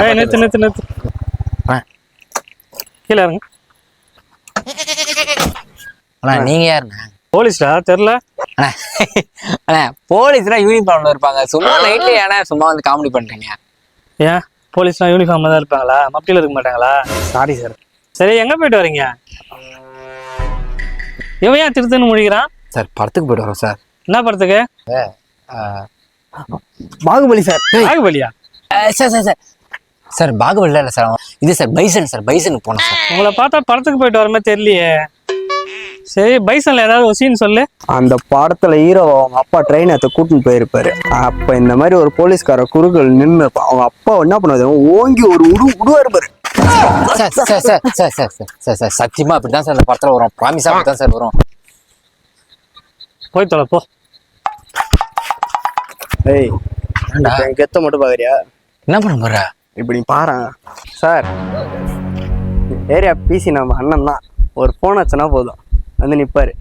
நிறுத்து கீழே இருங்க. அண்ணா நீங்க யாருண்ணா? போலீஸ்டா தெரியல. அண்ணா அண்ணா போலீஸ்லாம் யூனிஃபார்ம்ல இருப்பாங்க, சும்மா நைட்ல ஏன்னா சும்மா வந்து காமெடி பண்றீங்க? ஏன் போலீஸ்லாம் யூனிஃபார்ம்ல தான் இருப்பாங்களா, மப்டியில் இருக்க மாட்டாங்களா? Sorry sir. சரி எங்க போயிட்டு வரீங்க? இவன் ஏன் திருத்துன்னு முடிக்கிறான்? சார் படத்துக்கு போயிட்டு வரோம் சார். என்ன படத்துக்கு? பாகுபலி சார். பாகுபலியா? Sir sir sir sir Baahubali இல்லை சார், இது சார் பைசன் சார், பைசனுக்கு போனோம் சார். உங்களை பார்த்தா படத்துக்கு போயிட்டு வர மாதிரி தெரியலையே. சரி பைசன்ல ஏதாவது ஒரு சீன் சொல்லு. அந்த படத்துல ஹீரோ அவங்க அப்பா ட்ரெயின் எடுத்து கூட்டின்னு போயிருப்பாரு. அப்ப இந்த மாதிரி ஒரு போலீஸ்கார குறுக்கள் நின்று அவங்க அப்பா என்ன பண்ணுவாரு, ஓங்கி ஒரு உடுவாரு பாரு. Sir sir sir sir sir sir sir சத்தியமா அப்படிதான் சார் இந்த படத்துல வரும், ப்ராமிஸா அப்படிதான் சார் வரும். போய் தொலை போ. ஏய் என் கெத்த மட்டும் பாக்குறியா? என்ன பண்ண போற? இப்படி பாரு சார், ஏரியா பிசி நம்ம அண்ணன் தான், ஒரு போன் வச்சுனா போதும் வந்து நிப்பாரு.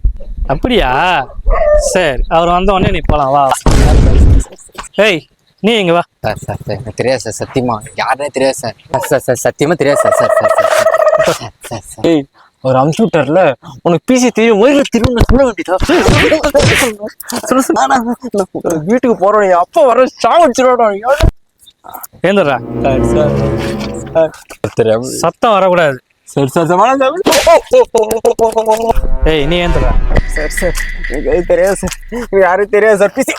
அப்படியா? சரி அவர் வந்த உடனே நீ போலாம் வா. ஏய் நீ இங்க வா. சார் சார் சார் எனக்கு தெரியாது சார், சத்தியமா யாருன்னே தெரியாது சார். சார் சார் சத்தியமா தெரியாது sir. Sir sir sir sir sir ஏய் ஒரு கம்ப்யூட்டர்ல உனக்கு பிசி தெரியும் மொழியில திரும்ப சொல்ல வேண்டியதா? வீட்டுக்கு போறோம், அப்பா வர சாவடிச்சிரோட. ஏந்துடுறா. சத்தம் வரக்கூடாது. சார் சார் ஏய் நீ ஏந்துடுறா. சார் சார் எனக்கு அது தெரியாது சார், யாரும் தெரியாது சார். பிசி